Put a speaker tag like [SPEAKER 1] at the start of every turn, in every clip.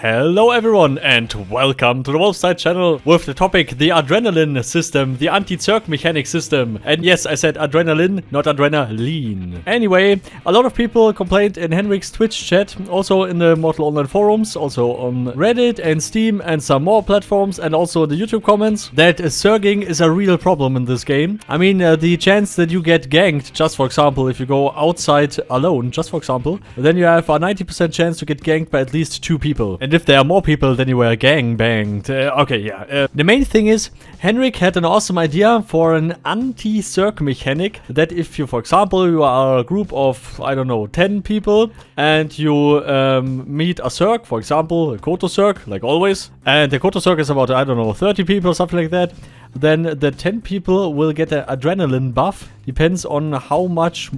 [SPEAKER 1] Hello everyone and welcome to the Wolfside channel with the topic the Adrena-Lean system, the anti-Zerg mechanic system. And yes, I said Adrena-Lean, not Adrena-Lean. Anyway, a lot of people complained in Henrik's Twitch chat, also in the Mortal Online forums, also on Reddit and Steam and some more platforms, and also in the YouTube comments, that zerging is a real problem in this game. I mean, the chance that you get ganked, just for example, if you go outside alone, just for example, then you have a 90% chance to get ganked by at least 2 people. And if there are more people, then you were gang banged. The main thing is, Henrik had an awesome idea for an anti-Zerg mechanic that if you, for example, you are a group of, I don't know, 10 people and you meet a Zerg, for example, a Koto Zerg, like always, and the Koto Zerg is about, I don't know, 30 people, something like that, then the 10 people will get an adrenaline buff. Depends on how much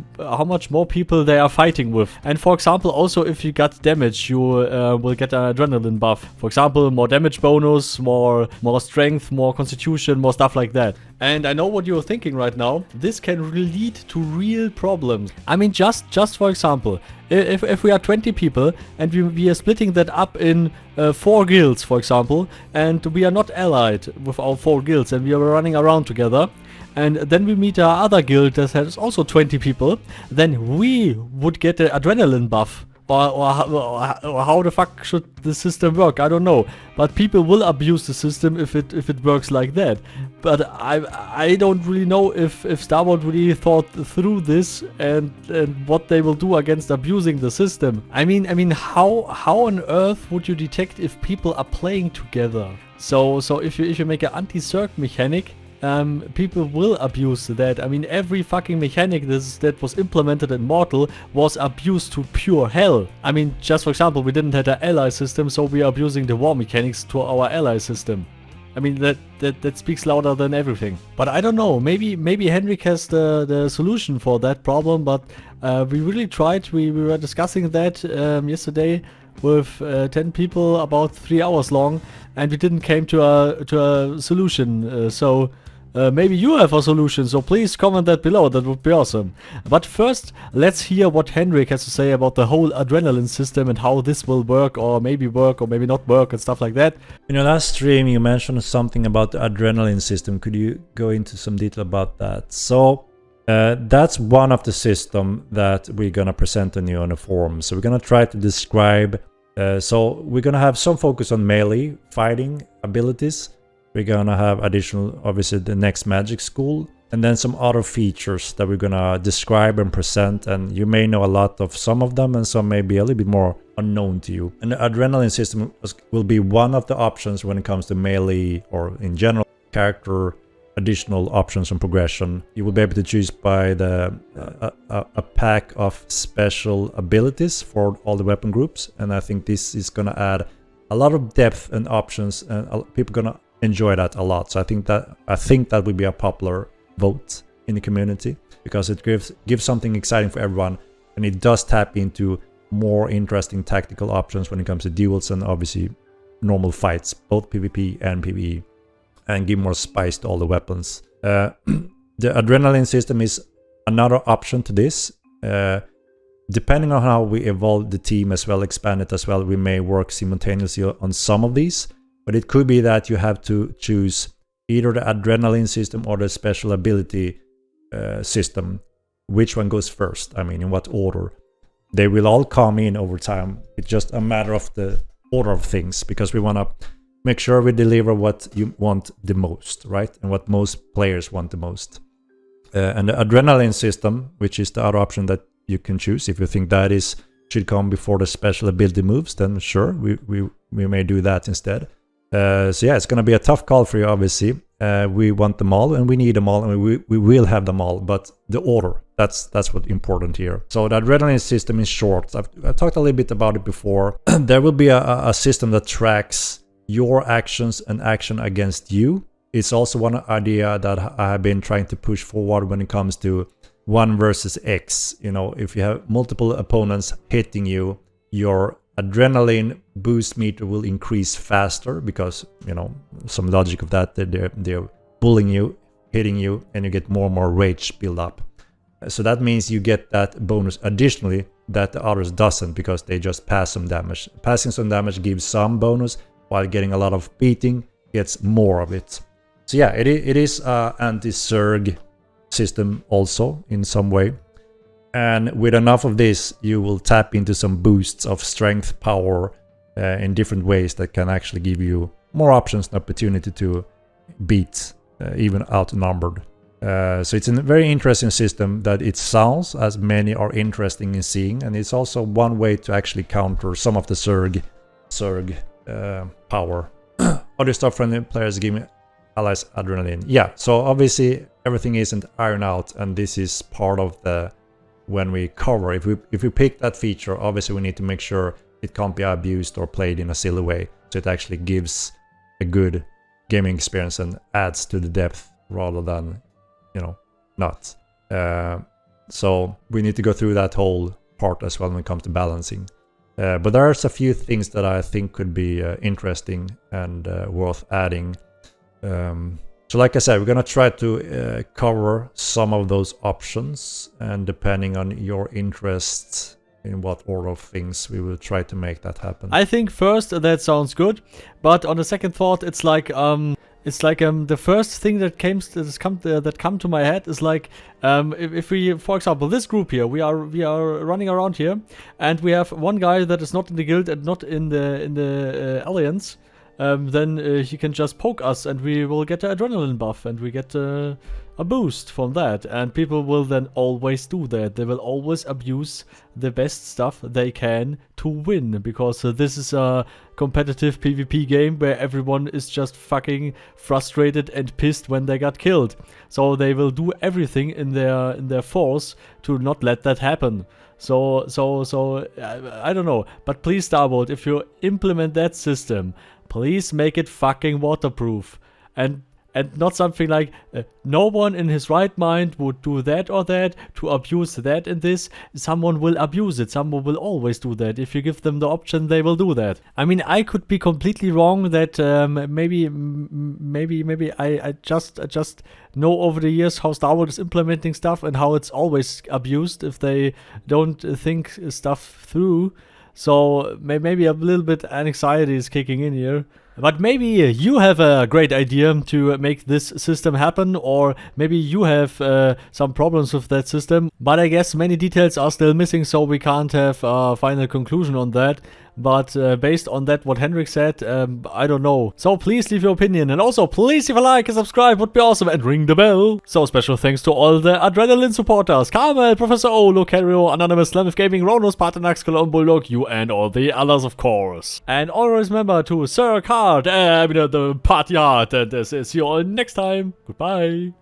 [SPEAKER 1] more people they are fighting with. And for example, also if you got damage, you will get an adrenaline buff. For example, more damage bonus, more strength, more constitution, more stuff like that. And I know what you're thinking right now. This can lead to real problems. I mean, just for example, if we are 20 people and we are splitting that up in 4 guilds, for example, and we are not allied with our 4 guilds and we are running around together, and then we meet our other guild that has also 20 people, then we would get an adrenaline buff. Or how the fuck should the system work? I don't know. But people will abuse the system if it works like that. But I don't really know if Starboard really thought through this and what they will do against abusing the system. I mean how on earth would you detect if people are playing together? So if you make an anti-Zerg mechanic, people will abuse that. I mean, every fucking mechanic that was implemented in Mortal was abused to pure hell. I mean, just for example, we didn't have an ally system, so we are abusing the war mechanics to our ally system. I mean, that speaks louder than everything. But I don't know, maybe Henrik has the solution for that problem, but we really tried. We were discussing that yesterday with 10 people about 3 hours long, and we didn't came to a solution. So maybe you have a solution, so please comment that below, that would be awesome. But first, let's hear what Henrik has to say about the whole Adrena-Lean system and how this will work or maybe not work and stuff like that.
[SPEAKER 2] In your last stream, you mentioned something about the Adrena-Lean system. Could you go into some detail about that? So that's one of the system that we're gonna present on you on the forum. So we're gonna try to describe. So we're gonna have some focus on melee fighting abilities. We're gonna have additional, obviously, the next magic school, and then some other features that we're gonna describe and present. And you may know a lot of some of them, and some may be a little bit more unknown to you. And the Adrena-Lean system will be one of the options when it comes to melee or in general character additional options and progression. You will be able to choose by the a pack of special abilities for all the weapon groups, and I think this is gonna add a lot of depth and options, and people are gonna enjoy that a lot. So I think that would be a popular vote in the community, because it gives something exciting for everyone, and it does tap into more interesting tactical options when it comes to duels and obviously normal fights, both PvP and PvE, and give more spice to all the weapons. The Adrena-Lean system is another option to this. Depending on how we evolve the team as well, expand it as well, we may work simultaneously on some of these. But it could be that you have to choose either the Adrena-Lean system or the special ability system. Which one goes first? I mean, in what order? They will all come in over time. It's just a matter of the order of things, because we want to make sure we deliver what you want the most, right? And what most players want the most. And the Adrena-Lean system, which is the other option that you can choose, if you think that should come before the special ability moves, then sure, we may do that instead. So yeah, it's going to be a tough call for you, obviously. We want them all, and we need them all, and we will have them all, but the order, that's what's important here. So the Adrena-Lean system is short. I've talked a little bit about it before. There will be a system that tracks your actions and action against you. It's also one idea that I have been trying to push forward when it comes to 1 versus X. You know, if you have multiple opponents hitting you, your Adrena-Lean boost meter will increase faster, because, you know, some logic of that, they're bullying you, hitting you, and you get more and more rage build up. So that means you get that bonus additionally that the others doesn't, because they just pass some damage. Passing some damage gives some bonus, while getting a lot of beating gets more of it. So yeah, it is anti-Zerg system also in some way. And with enough of this, you will tap into some boosts of strength, power in different ways that can actually give you more options and opportunity to beat even outnumbered. So it's a very interesting system that it sounds as many are interested in seeing, and it's also one way to actually counter some of the Zerg power. Other stuff from the players giving allies Adrena-Lean. Yeah, so obviously everything isn't ironed out, and this is part of the when we cover. If we pick that feature, obviously we need to make sure it can't be abused or played in a silly way, so it actually gives a good gaming experience and adds to the depth rather than, you know, not. So we need to go through that whole part as well when it comes to balancing. But there's a few things that I think could be interesting and worth adding. So like I said, we're gonna try to cover some of those options, and depending on your interest in what order of things, we will try to make that happen.
[SPEAKER 1] I think first that sounds good, but on the second thought, it's like the first thing that come to my head is like, if we, for example, this group here, we are running around here, and we have one guy that is not in the guild and not in the alliance. Then he can just poke us, and we will get an adrenaline buff, and we get a boost from that. And people will then always do that. They will always abuse the best stuff they can to win, because this is a competitive PvP game where everyone is just fucking frustrated and pissed when they got killed. So they will do everything in their force to not let that happen. So I don't know, but please, Starboard, if you implement that system, please make it fucking waterproof, and not something like no one in his right mind would do that or that to abuse that and this. Someone will abuse it. Someone will always do that. If you give them the option, they will do that. I mean, I could be completely wrong. That maybe I just know over the years how Star Wars is implementing stuff and how it's always abused if they don't think stuff through. So maybe a little bit anxiety is kicking in here. But maybe you have a great idea to make this system happen, or maybe you have some problems with that system. But I guess many details are still missing, so we can't have a final conclusion on that. But based on that, what Henrik said, I don't know. So please leave your opinion, and also please leave a like and subscribe, would be awesome, and ring the bell. So special thanks to all the Adrena-Lean supporters: Carmel, Professor O, Lucario, Anonymous, Slamif Gaming, Ronus, Paternax, Cologne, Bulldog, you, and all the others, of course. And always remember to Zerg hard, the party hard, and see you all next time. Goodbye.